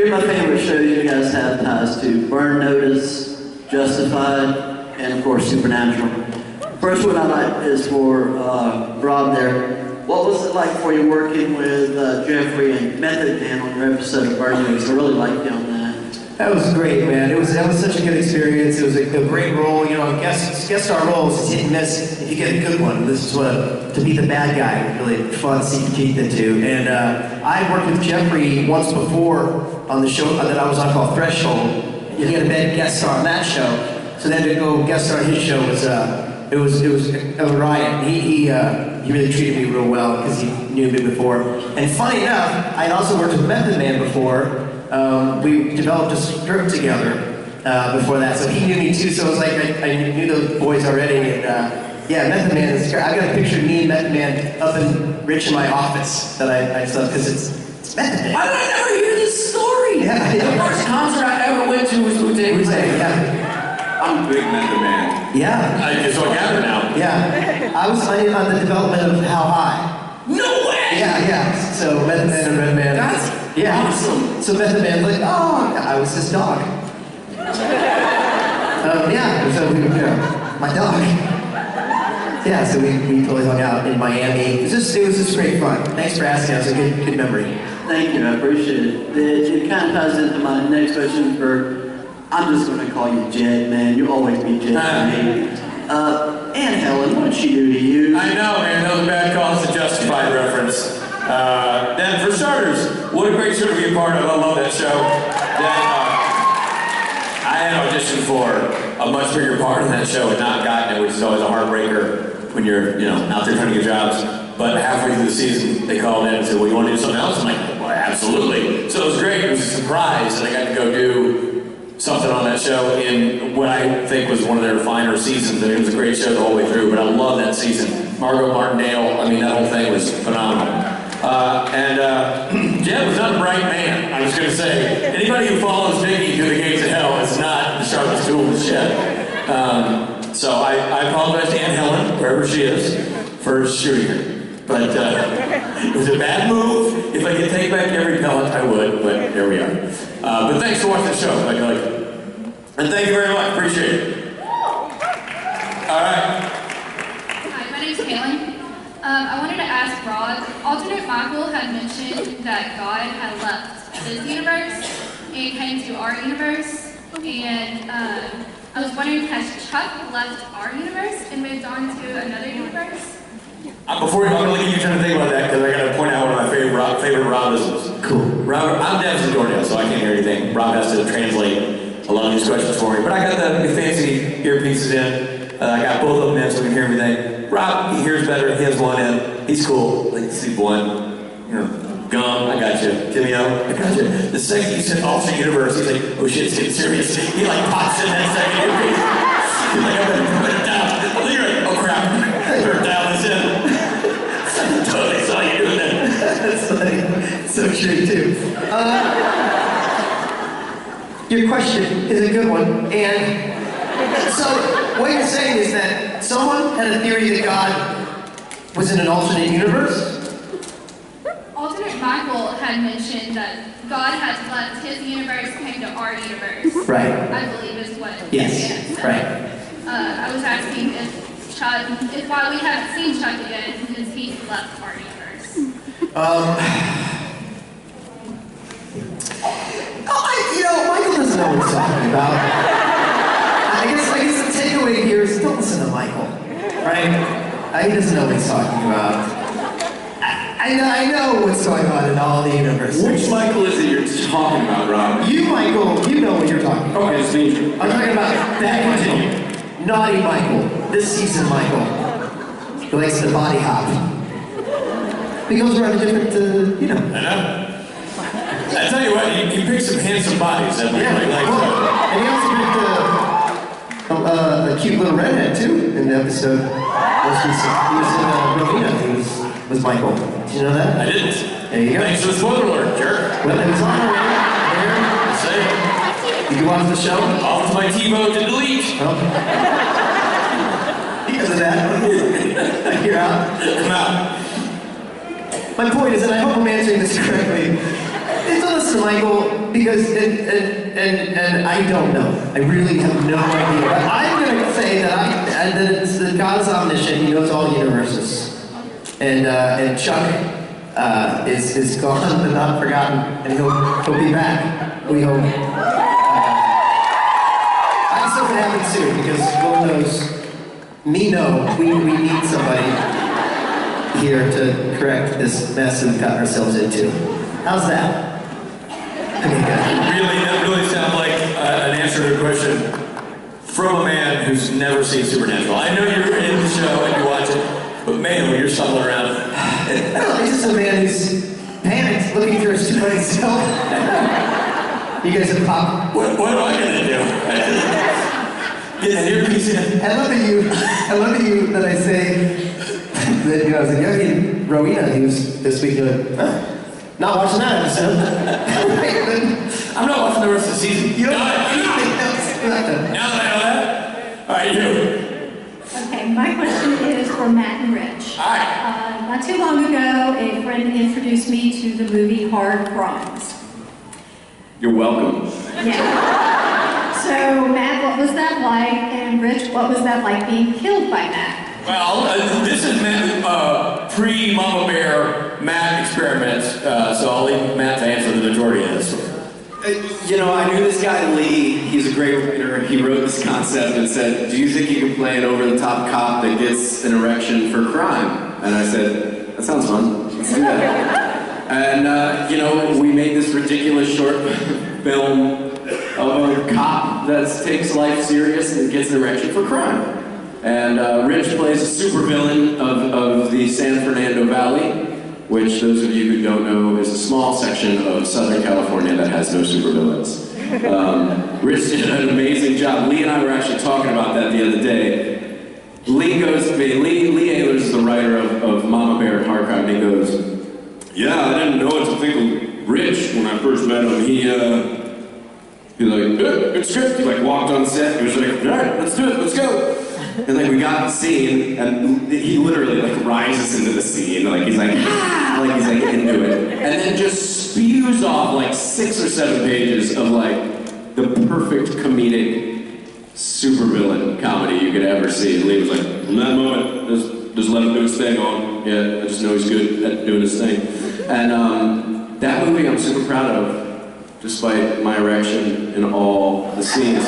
Three of my favorite shows you guys have ties to: Burn Notice, Justified, and of course Supernatural. First one I like is for Rob there. What was it like for you working with Jeffrey and Method Man on your episode of Burn Notice? I really liked you on that. That was great, man. That was such a good experience. It was a great role. You know, guest star roles is hit and miss if you get a good one. This is what to be the bad guy, really fun to see teeth into. And I worked with Jeffrey once before on the show that I was on called Threshold. He had a bad guest star on that show. So then to go guest star on his show was it was a riot. He really treated me real well because he knew me before. And funny enough, I had also worked with Method Man before. We developed a script together before that, so he knew me too. So it was like I knew those boys already. And yeah, Method Man is great. I got a picture of me and Method Man up in Rich in my office that I saw because it's Method Man. Why did I never hear this story? Yeah. The first concert I ever went to was Wu-Tang. Yeah. I'm a big Method Man. Yeah. So I gather now. Yeah. I was on the development of How High. No way! Yeah. So Method Man and Red Man. That's awesome. So Method Man's like, oh, I was his dog. Yeah, so we, my dog. Yeah, so we totally hung out in Miami. It was just great fun. Thanks for asking. It was a good memory. Thank you, I appreciate it. It kind of ties into my next question I'm just going to call you Jed, man. You'll always be Jed to me. And Helen, what did she do to you? I know, man. Another bad call. It's a Justified reference. Then, for starters, what a great show to be a part of. I love that show. Then, I had auditioned for a much bigger part of that show and not gotten it, which is always a heartbreaker when you're, out there trying to get jobs. But halfway through the season, they called in and said, well, you want to do something else? I'm like, well, absolutely. So it was great. It was a surprise that I got to go do something on that show in what I think was one of their finer seasons. It was a great show the whole way through, but I love that season. Margot Martindale, that whole thing was phenomenal. Jed was not a bright man, I was going to say. Anybody who follows Vicky through the gates of hell is not the sharpest tool with Jed. So I apologize to Aunt Helen, wherever she is, for shooting her. But it was a bad move. If I could take back every pellet, I would, but here we are. But thanks for watching the show. And thank you very much. Appreciate it. All right. Hi, my name's Kaylin. I wanted to ask Rod, alternate Michael had mentioned that God had left his universe and came to our universe. And I was wondering, has Chuck left our universe and moved on to another universe? Before I'm going to leave you trying to think about that, because I got to point out one of my favorite Robisms. Cool. I'm deaf as a doornail, so I can't hear anything. Rob has to translate a lot of these questions for me. But I got the fancy earpieces in. I got both of them in so we can hear everything. Rob, he hears better. He has one in. He's cool. Like, see one. Gum, I got you. Timmy, I got you. The second you said alternate universe, he's like, oh shit, it's getting serious. He pops in that second earpiece. He's like, I better put it down. I'm like, oh crap. I better dial this in. I totally saw you doing that. That's funny. So true, too. Your question is a good one. And so, what you're saying is that someone had a theory that God was in an alternate universe? Alternate Michael had mentioned that God has left his universe, came to our universe. Right. I believe is what. Yes. Right. I was asking if while we haven't seen Chuck again, has he left our universe? Michael doesn't know what he's talking about. I guess the takeaway here is don't listen to Michael, right? He doesn't know what he's talking about. I know what's going on in all the universes. Which Michael is it you're talking about, Rob? You, Michael, you know what you're talking about. Okay, it's me. I'm talking about that Michael. Naughty Michael. This season Michael. He likes to body hop. He goes around different, I know. I tell you what, you picked some handsome bodies that yeah. Like and he also picked a cute little redhead, too, in the episode. He was in Rowena. He was Michael. Did you know that? I didn't. There you go. Thanks for the spoiler alert, jerk. Well, it was on our way. Say, Did you watch the show? off to my TiVo to delete. Oh. Because of that, you're out. Come out. My point is, and I hope I'm answering this correctly, is don't listen to Michael, Because, and I don't know. I really have no idea. But I'm going to say that God is omniscient. He knows all universes. And Chuck is gone but not forgotten. And he'll be back. We hope. I'm so happy soon because Lord knows, we need somebody here to correct this mess we've gotten ourselves into. How's that? That really sounds like an answer to a question from a man who's never seen Supernatural. I know you're in the show and you watch it, but man, when you're stumbling around. He's just a man who's panicked, looking for his funny self. You guys have popped. What am I gonna do? Get an earpiece in. I love that you that I say that I was like, yeah, Rowena, he was this week doing, not watching that episode. I'm not watching the rest of the season. You don't have anything else. Now that I know that. All right, you. Okay, my question is for Matt and Rich. Hi. Not too long ago, a friend introduced me to the movie Hard Crimes. You're welcome. Yeah. So, Matt, what was that like? And Rich, what was that like being killed by Matt? Well, this is pre-Mama Bear Matt experiment, so I'll leave Matt to answer the majority of this. You know, I knew this guy Lee. He's a great writer. He wrote this concept and said, "Do you think you can play an over-the-top cop that gets an erection for crime?" And I said, "That sounds fun. Let's do that." And you know, we made this ridiculous short film of a cop that takes life serious and gets an erection for crime. And Rich plays a supervillain of the San Fernando Valley, which those of you who don't know is a small section of Southern California that has no supervillains. Rich did an amazing job. Lee and I were actually talking about that the other day. Lee goes to me, Lee Ehlers is the writer of Mama Bear and Hard Crime, and he goes, "Yeah, I didn't know what to think of Rich when I first met him. He's like, good script." He like walked on set, he was like, "All right, let's do it, let's go." And like we got the scene, and he literally like rises into the scene, like he's like, ah, like he's like into it, and then just spews off like 6 or 7 pages of like the perfect comedic supervillain comedy you could ever see. And Lee was like, "From that moment, just let him do his thing on. Yeah, I just know he's good at doing his thing." And that movie I'm super proud of, despite my erection in all the scenes.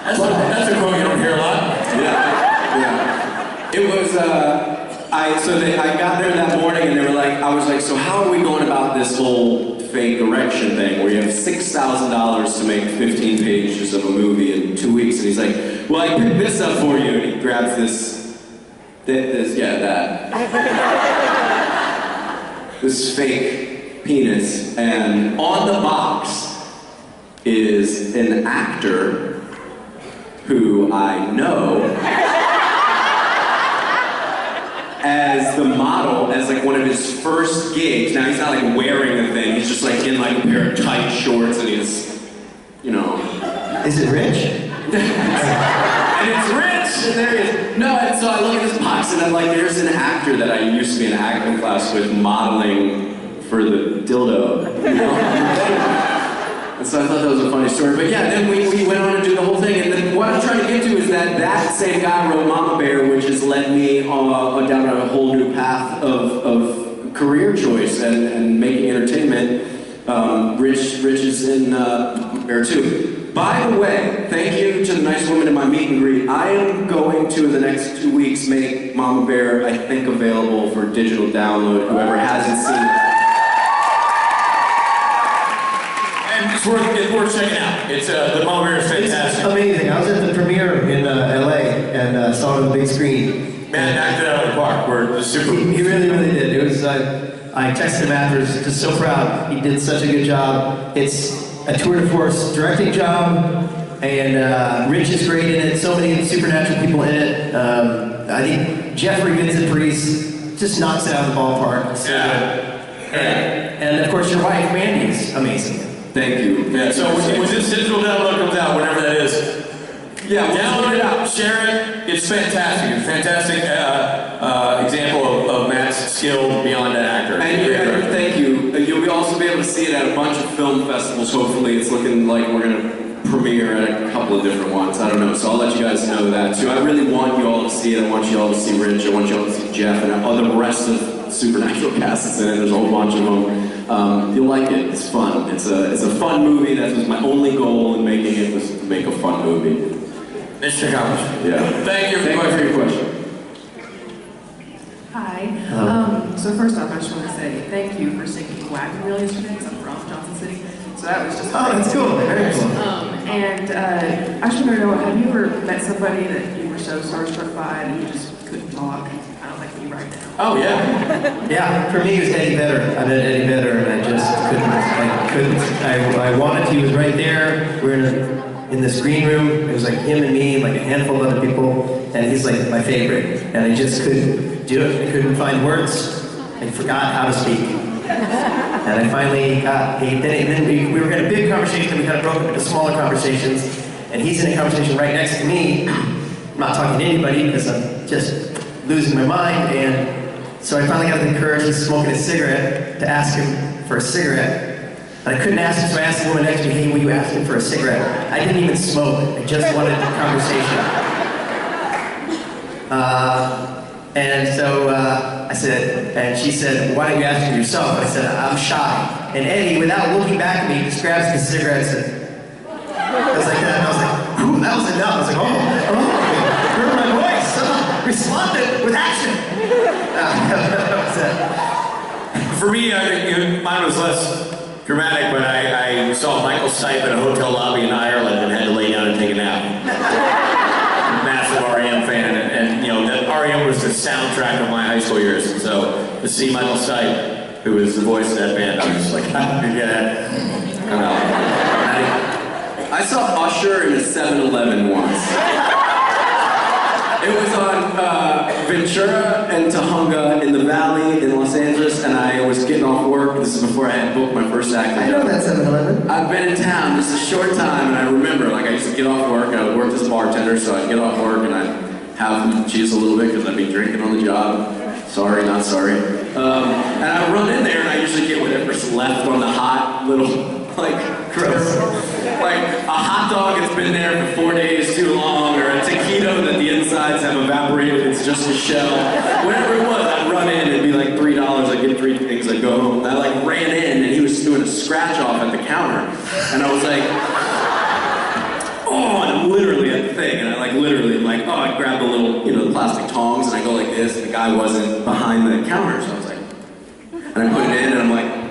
That's a quote you don't hear a lot. Yeah. It was, I got there that morning and they were like, I was like, "So how are we going about this whole fake erection thing where you have $6,000 to make 15 pages of a movie in 2 weeks?" And he's like, "Well, I picked this up for you." And he grabs this fake penis, and on the box is an actor who I know as the model, as like one of his first gigs. Now he's not like wearing the thing, he's just like in like a pair of tight shorts and he's, you know. Is it Rich? And it's Rich! And there he is. No, and so I look at this box and I'm like, there's an actor that I used to be in acting class with modeling for the dildo. You know? And so I thought that was a funny story. But yeah, then we went on to do the whole thing. And then what I'm trying to get to is that same guy wrote Mama Bear, which has led me down a whole new path of career choice and making entertainment. Rich is in Bear too. By the way, thank you to the nice woman in my meet and greet. I am going to, in the next 2 weeks, make Mama Bear, I think, available for digital download, whoever hasn't seen it. It's worth checking out. It's the Mama Bear is fantastic. It's amazing. I was at the premiere in LA and saw it on the big screen. Man knocked it out of the park. We're super. He really, really did. It was. I texted him after. Just so proud. He did such a good job. It's a tour de force directing job, and Rich is great in it. So many supernatural people in it. I think Jeffrey Vincent Priest just knocks it out of the ballpark. So and of course your wife Mandy is amazing. Thank you. Yeah, so when this digital download comes out, whenever that is, yeah, download it out, share it. It's fantastic. It's a fantastic example of Matt's skill beyond an actor. And thank you. You'll also be able to see see it at a bunch of film festivals. Hopefully, it's looking like we're gonna premiere at a couple of different ones. I don't know, so I'll let you guys know that too. I really want you all to see it. I want you all to see Rich. I want you all to see Jeff and all the rest of Supernatural cast is in it. There's a whole bunch of them. You'll like it. It's fun. It's a fun movie. That was my only goal in making it, was to make a fun movie. Mr. Collins. Yeah. Thank you for your question. Hi. So first off, I just want to say thank you for singing Wagon Wheel yesterday, because I'm from Johnson City. So that was just that's cool. Very cool. And I just want to know, have you ever met somebody that you were so starstruck by and you just couldn't talk? I don't like you right now. Oh, yeah. Yeah, for me it was Eddie Vedder. I met Eddie Vedder and I just couldn't. I wanted to. He was right there. We were in this green room. It was like him and me, like a handful of other people, and he's like my favorite. And I just couldn't do it. I couldn't find words. I forgot how to speak. And I finally got, then we were in a big conversation, and we kind of broke up into smaller conversations, and he's in a conversation right next to me. I'm not talking to anybody because I'm just losing my mind, and so I finally got the courage, he's smoking a cigarette, to ask him for a cigarette. And I couldn't ask him, so I asked the woman next to me, hey, will you ask him for a cigarette? I didn't even smoke, I just wanted a conversation. And so I said, and she said, why don't you ask him yourself? I said, I'm shy. And Eddie, without looking back at me, just grabs the cigarettes and I was like that. And I was like, whew, that was enough. I was like, heard my voice. Responded with action. That was it. For me, mine was less dramatic, but I saw Michael Speight in a hotel lobby in Ireland and had to lay down and take a nap. Massive R2M fan, and you know that R2M was the soundtrack of my high school years. And so to see Michael Speight, who was the voice of that band, I was just like, yeah, I don't know. I saw Usher in a 7-Eleven once. It was on Ventura and Tahunga in the Valley in Los Angeles, and I was getting off work. This is before I had booked my first acting I know that 7-Eleven. I've been in town just a short time, and I remember, like, I used to get off work, I would work as a bartender, so I'd get off work and I'd have cheese a little bit because I'd be drinking on the job. Sorry, not sorry. And I run in there and I usually get whatever's left on the hot little, like, gross. Like a hot dog that's been there for 4 days too long, or a taquito that the insides have evaporated, it's just a shell. Whatever it was, I'd run in, it'd be like $3, I'd get 3 things, I'd go home. And I like ran in and he was doing a scratch off at the counter. And I was like, oh, and I'm literally at the thing, and I like literally like, oh, I grabbed the little, the plastic tongs, and I go like this, and the guy wasn't behind the counter, so I was like, and I put it in, and I'm like,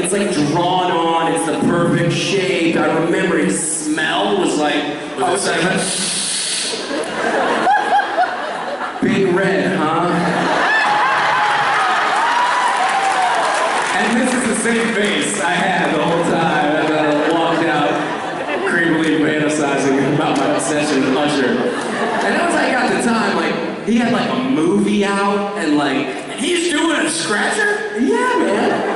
it's like drawn on, it's the perfect shape. I remember his smell was like, big red, huh? And this is the same face I had the whole time as I walked out, creepily fantasizing about my obsession with Usher. And that was like at the time, like, he had like a movie out, and like, and he's doing a scratcher? Yeah, man.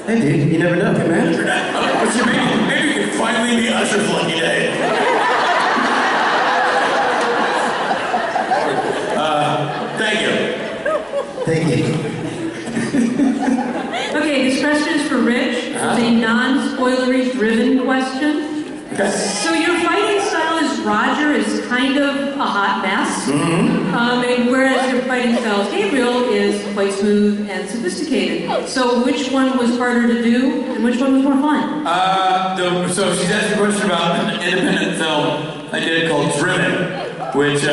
Hey, dude, you never know. Hey, man. What you mean? Maybe you can finally be Usher's lucky day. Thank you. Thank you. Okay, this question is for Rich. It's a non-spoilery driven question. Okay. So your fighting style as Roger is kind of a hot mess. And whereas your fighting style as Gabriel is quite smooth and sophisticated. So which one was harder to do and which one was more fun? So she's asked a question about an independent film I did called Driven, which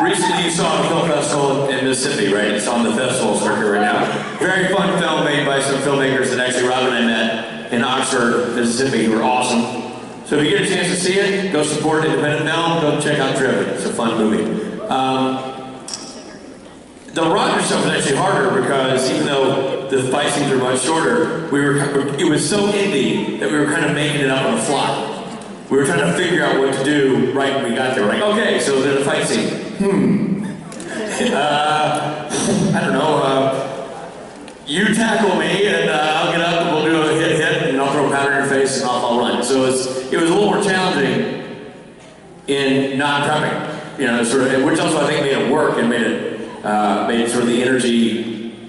recently you saw at a film festival in Mississippi, right? It's on the festival circuit right now. Very fun film made by some filmmakers that actually Rob and I met in Oxford, Mississippi, who were awesome. So if you get a chance to see it, go support independent film, go check out Driven. It's a fun movie. The Roger stuff was actually harder because even though the fight scenes were much shorter, it was so indie that we were kind of making it up on the fly. We were trying to figure out what to do right when we got there. We're like, okay, so there's a fight scene. I don't know. You tackle me and I'll get up and we'll do a hit and I'll throw a powder in your face and I'll run. So it was a little more challenging in not prepping, you know, sort of, which also I think made it work and made it sort of the energy,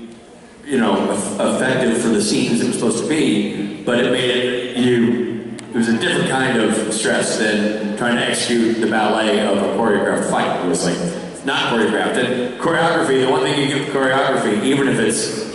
you know, effective for the scenes it was supposed to be, but it made it was a different kind of stress than trying to execute the ballet of a choreographed fight. It was like, not choreographed. And choreography, the one thing you get with choreography, even if it's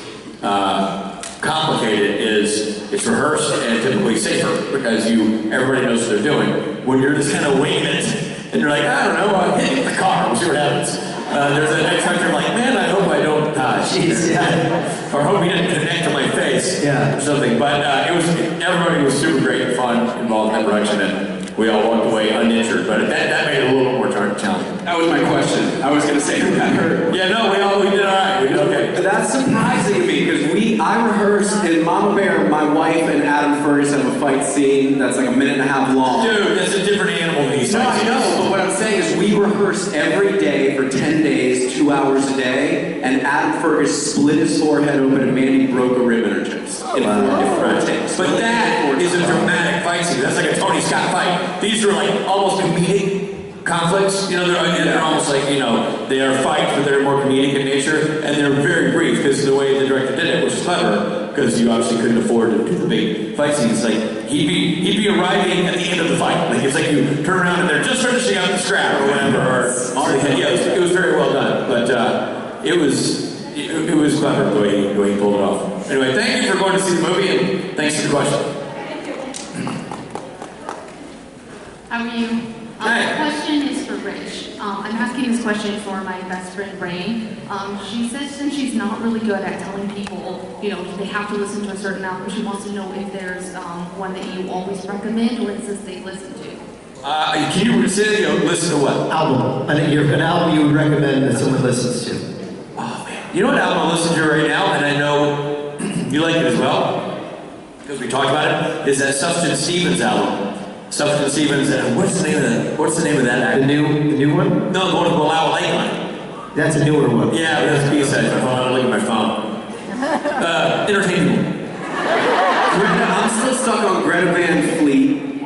complicated, is it's rehearsed and typically safer because everybody knows what they're doing. When you're just kind of winging it, and you're like, I don't know, hit it with the car, we'll see what happens. There's an X factor like, man, I hope I don't die. Jeez, yeah. Or hope he didn't connect to my face, yeah, or something. But everybody was super great and fun involved in that production, and we all walked away uninjured. But that made it a little bit more challenging. That was my question. I was going to say that hurt. Yeah, no, we did all right. We did okay. But that's surprising to me because I rehearsed in Mama Bear. My wife and Adam Fergus have a fight scene that's like a minute and a half long. Dude, that's a different animal than these No, I know, but what I'm saying is we rehearsed every day for 10 days, 2 hours a day, and Adam Fergus split his forehead open and Mandy broke a rib in her chest. In 4 different takes. But that is a dramatic fight scene. That's like a Tony Scott fight. These are like almost comedic conflicts. You know, they're almost like, you know, they are fights, but they're more comedic in nature, and they're very brief because the way the director did it was clever, because you obviously couldn't afford to do the big fight scenes. Like, he'd be arriving at the end of the fight. Like, it's like you turn around and they're just finishing up the scrap or whatever. It was very well done, but it was clever the way he pulled it off. Anyway, thank you for going to see the movie, and thanks for the question. How are you? The question is for Rich. I'm asking this question for my best friend, Rain. She says since she's not really good at telling people, you know, they have to listen to a certain album, she wants to know if there's one that you always recommend or insist they listen to. Can you say, listen to what? Album. An album you would recommend that someone listens to. Oh, man. You know what album I'm listening to right now, and I know you like it as well, because we talked about it, is that Sufjan Stevens album. Sufjan Stevens, and what's the name of that act? The new one? No, the one with Bilal Lake on it. That's a newer one. Yeah, but that's B-side. Hold on, I'm looking at my phone. Entertainment. I'm still stuck on Greta Van Fleet.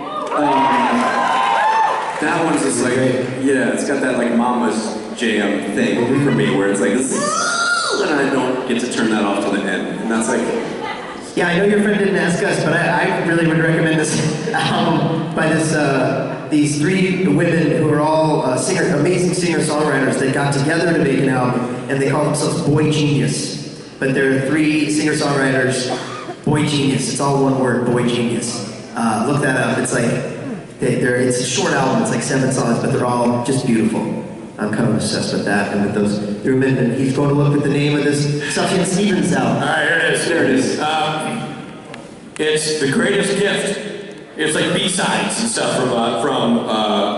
That one's just like, yeah, it's got that like Mama's Jam thing for me, where it's like, and I don't get to turn that off till the end. And that's like, yeah, I know your friend didn't ask us, but I really would recommend this album by these 3 women who are all amazing singer-songwriters that got together to make an album, and they call themselves Boy Genius. But they're 3 singer-songwriters, Boy Genius. It's all one word, Boy Genius. Look that up. It's like, it's a short album. It's like 7 songs, but they're all just beautiful. I'm kind of obsessed with that and with those 3 women. And he's going to look at the name of this Sufjan Stevens album. All right, here it is. There it is. It's The Greatest Gift. It's like B-sides and stuff from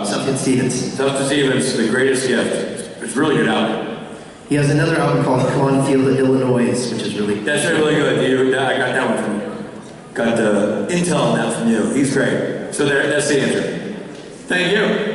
Sufjan Stevens. Sufjan Stevens, The Greatest Gift. It's a really good album. He has another album called Come On Feel the Illinois, which is really... That's really good. I got that one got the intel on that from you. He's great. So that's the answer. Thank you.